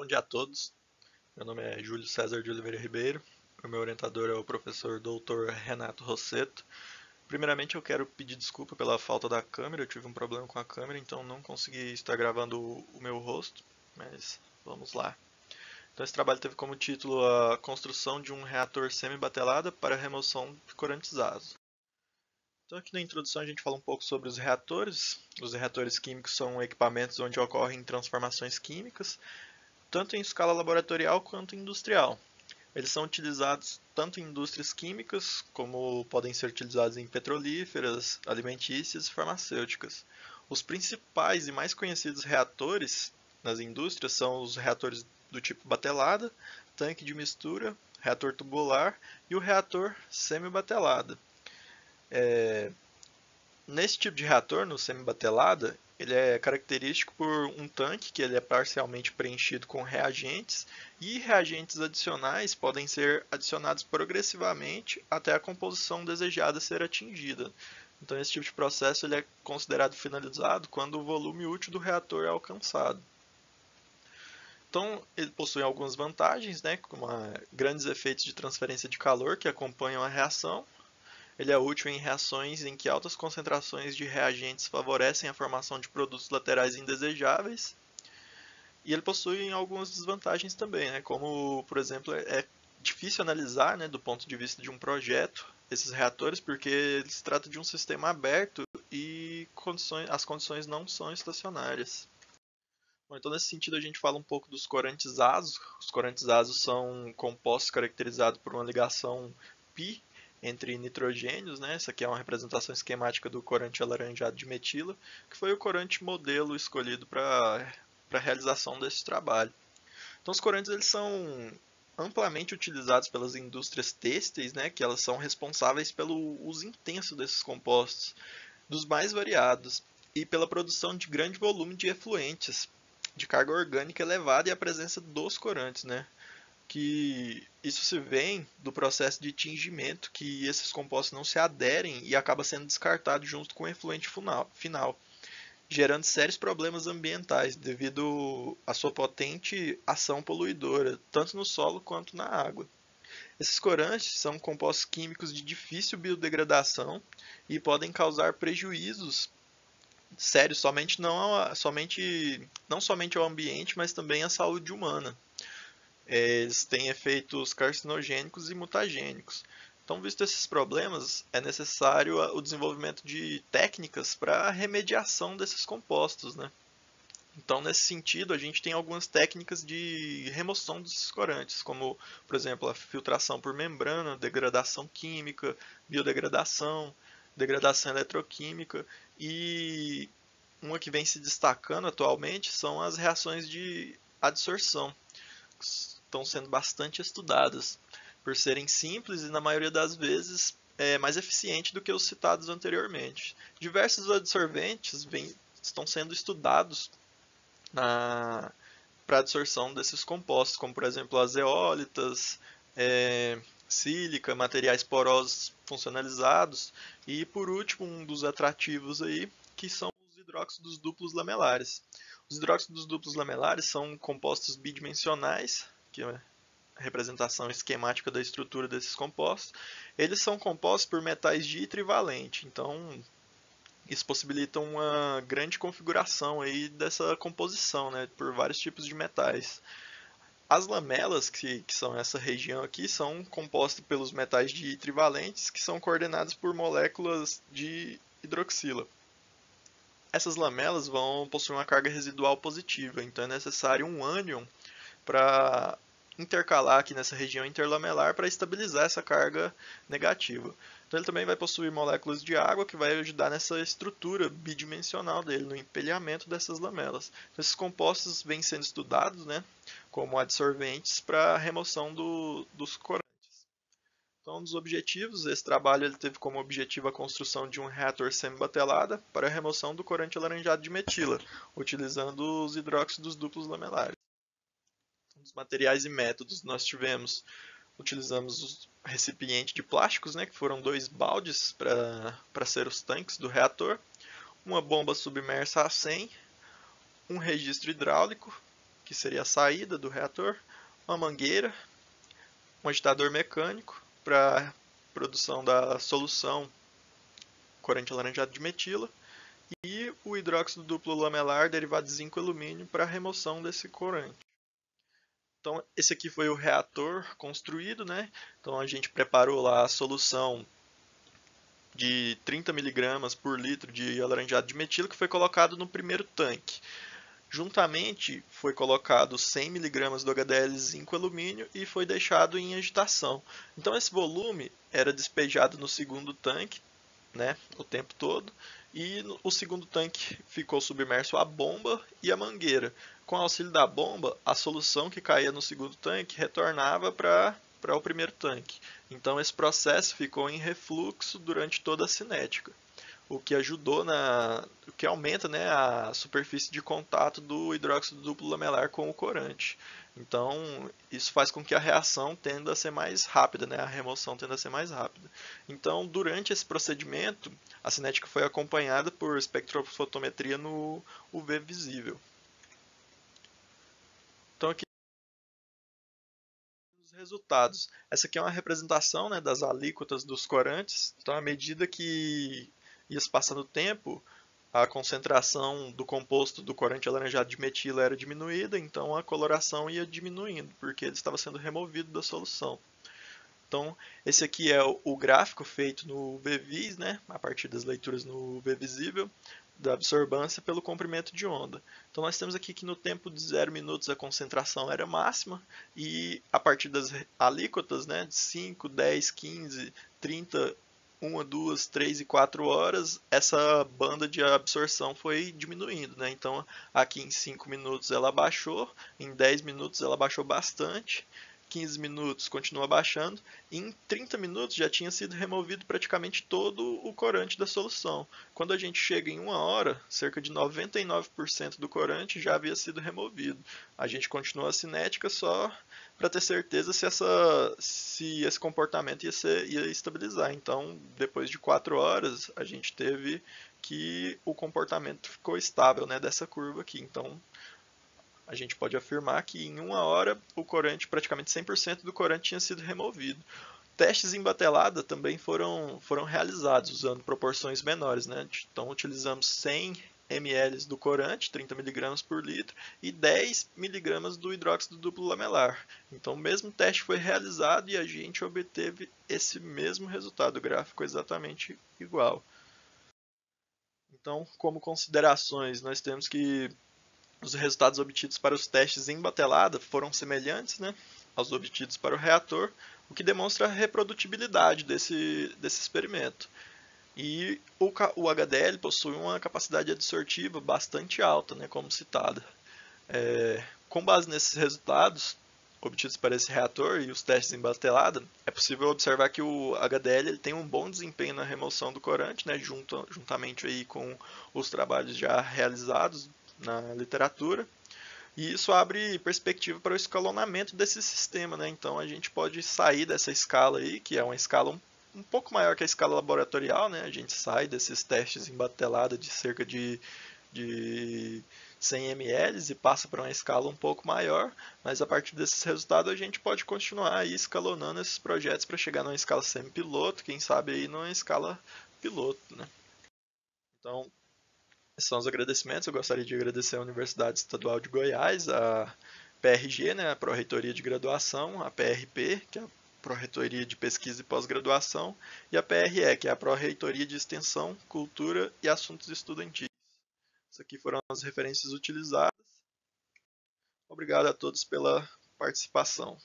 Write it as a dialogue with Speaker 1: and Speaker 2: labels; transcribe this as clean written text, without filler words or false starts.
Speaker 1: Bom dia a todos. Meu nome é Júlio César de Oliveira Ribeiro. O meu orientador é o professor Dr. Renato Rosseto. Primeiramente, eu quero pedir desculpa pela falta da câmera. Eu tive um problema com a câmera, então não consegui estar gravando o meu rosto, mas vamos lá. Então, esse trabalho teve como título a construção de um reator semi-batelada para remoção de corantes ácidos. Então, aqui na introdução a gente fala um pouco sobre os reatores. Os reatores químicos são equipamentos onde ocorrem transformações químicas, tanto em escala laboratorial quanto industrial. Eles são utilizados tanto em indústrias químicas, como podem ser utilizados em petrolíferas, alimentícias e farmacêuticas. Os principais e mais conhecidos reatores nas indústrias são os reatores do tipo batelada, tanque de mistura, reator tubular e o reator semi-batelada. Nesse tipo de reator, no semi-batelada, ele é característico por um tanque que ele é parcialmente preenchido com reagentes e reagentes adicionais podem ser adicionados progressivamente até a composição desejada ser atingida. Então esse tipo de processo ele é considerado finalizado quando o volume útil do reator é alcançado. Então ele possui algumas vantagens, né, como grandes efeitos de transferência de calor que acompanham a reação. Ele é útil em reações em que altas concentrações de reagentes favorecem a formação de produtos laterais indesejáveis. E ele possui algumas desvantagens também, né? Como, por exemplo, é difícil analisar, né, do ponto de vista de um projeto esses reatores, porque ele se trata de um sistema aberto e as condições não são estacionárias. Bom, então, nesse sentido, a gente fala um pouco dos corantes azo. Os corantes azo são compostos caracterizados por uma ligação π entre nitrogênios, né? Essa aqui é uma representação esquemática do corante alaranjado de metila, que foi o corante modelo escolhido para a realização desse trabalho. Então, os corantes eles são amplamente utilizados pelas indústrias têxteis, né? Que elas são responsáveis pelo uso intenso desses compostos, dos mais variados, e pela produção de grande volume de efluentes, de carga orgânica elevada e a presença dos corantes, né? Que isso se vem do processo de tingimento, que esses compostos não se aderem e acaba sendo descartado junto com o efluente final, gerando sérios problemas ambientais devido à sua potente ação poluidora, tanto no solo quanto na água. Esses corantes são compostos químicos de difícil biodegradação e podem causar prejuízos sérios não somente ao ambiente, mas também à saúde humana. Eles têm efeitos carcinogênicos e mutagênicos. Então, visto esses problemas, é necessário o desenvolvimento de técnicas para a remediação desses compostos, né? Então, nesse sentido, a gente tem algumas técnicas de remoção desses corantes, como, por exemplo, a filtração por membrana, degradação química, biodegradação, degradação eletroquímica e uma que vem se destacando atualmente são as reações de adsorção, que estão sendo bastante estudadas por serem simples e, na maioria das vezes, mais eficientes do que os citados anteriormente. Diversos adsorventes estão sendo estudados para a adsorção desses compostos, como por exemplo as zeólitas, sílica, materiais porosos funcionalizados e por último um dos atrativos aí que são os hidróxidos duplos lamelares. Os hidróxidos duplos lamelares são compostos bidimensionais, que é a representação esquemática da estrutura desses compostos. Eles são compostos por metais de trivalente, então isso possibilita uma grande configuração aí dessa composição, né, por vários tipos de metais. As lamelas, que são essa região aqui, são compostas pelos metais de trivalentes, que são coordenados por moléculas de hidroxila. Essas lamelas vão possuir uma carga residual positiva, então é necessário um ânion para intercalar aqui nessa região interlamelar para estabilizar essa carga negativa. Então ele também vai possuir moléculas de água que vai ajudar nessa estrutura bidimensional dele, no empelhamento dessas lamelas. Então, esses compostos vêm sendo estudados, né, como adsorventes para a remoção dos corantes. Então, um dos objetivos, esse trabalho ele teve como objetivo a construção de um reator semi-batelada para a remoção do corante alaranjado de metila, utilizando os hidróxidos duplos lamelares. Dos materiais e métodos nós utilizamos o recipiente de plásticos, né, que foram 2 baldes para ser os tanques do reator, uma bomba submersa a 100, um registro hidráulico, que seria a saída do reator, uma mangueira, um agitador mecânico para produção da solução corante alaranjado de metila e o hidróxido duplo lamelar derivado de zinco e alumínio para remoção desse corante. Então, esse aqui foi o reator construído, né? Então, a gente preparou lá a solução de 30 mg por litro de alaranjado de metila que foi colocado no primeiro tanque. Juntamente foi colocado 100 mg do HDL zinco alumínio e foi deixado em agitação. Então esse volume era despejado no segundo tanque, né, o tempo todo, e o segundo tanque ficou submerso a bomba e a mangueira. Com o auxílio da bomba, a solução que caía no segundo tanque retornava para o primeiro tanque. Então esse processo ficou em refluxo durante toda a cinética, o que ajudou o que aumenta, né, a superfície de contato do hidróxido duplo lamelar com o corante. Então, isso faz com que a reação tenda a ser mais rápida, né, a remoção tenda a ser mais rápida. Então, durante esse procedimento, a cinética foi acompanhada por espectrofotometria no UV visível. Então, aqui os resultados. Essa aqui é uma representação, né, das alíquotas dos corantes. Então, à medida que ia se passando o tempo, a concentração do composto do corante alaranjado de metila era diminuída, então a coloração ia diminuindo, porque ele estava sendo removido da solução. Então, esse aqui é o gráfico feito no UV-Vis, né, a partir das leituras no UV visível, da absorvância pelo comprimento de onda. Então, nós temos aqui que no tempo de 0 minutos a concentração era máxima, e a partir das alíquotas, né, de 5, 10, 15, 30, 1, 2, 3 e 4 horas, essa banda de absorção foi diminuindo, né? Então, aqui em 5 minutos ela baixou, em 10 minutos ela baixou bastante, 15 minutos continua baixando, e em 30 minutos já tinha sido removido praticamente todo o corante da solução. Quando a gente chega em 1 hora, cerca de 99% do corante já havia sido removido. A gente continua a cinética só para ter certeza se esse comportamento ia estabilizar. Então, depois de 4 horas, a gente teve que o comportamento ficou estável, né, dessa curva aqui. Então, a gente pode afirmar que em 1 hora o corante, praticamente 100% do corante tinha sido removido. Testes em batelada também foram realizados usando proporções menores, né? Então utilizamos 100 ml do corante, 30 mg por litro, e 10 mg do hidróxido duplo lamelar. Então o mesmo teste foi realizado e a gente obteve esse mesmo resultado gráfico exatamente igual. Então, como considerações, nós temos que os resultados obtidos para os testes em batelada foram semelhantes, né, aos obtidos para o reator, o que demonstra a reprodutibilidade desse experimento. E o HDL possui uma capacidade adsortiva bastante alta, né, como citada. Com base nesses resultados obtidos para esse reator e os testes em batelada, é possível observar que o HDL ele tem um bom desempenho na remoção do corante, né, juntamente aí com os trabalhos já realizados na literatura. E isso abre perspectiva para o escalonamento desse sistema, né? Então a gente pode sair dessa escala aí, que é uma escala um pouco maior que a escala laboratorial, né? A gente sai desses testes em batelada de cerca de 100 ml e passa para uma escala um pouco maior, mas a partir desses resultados a gente pode continuar aí escalonando esses projetos para chegar numa escala semi-piloto, quem sabe aí numa escala piloto, né? Então, esses são os agradecimentos. Eu gostaria de agradecer à Universidade Estadual de Goiás, a PRG, né, a Pró-Reitoria de Graduação, a PRP, que é a Pró-Reitoria de Pesquisa e Pós-Graduação, e a PRE, que é a Pró-Reitoria de Extensão, Cultura e Assuntos Estudantis. Essas aqui foram as referências utilizadas. Obrigado a todos pela participação.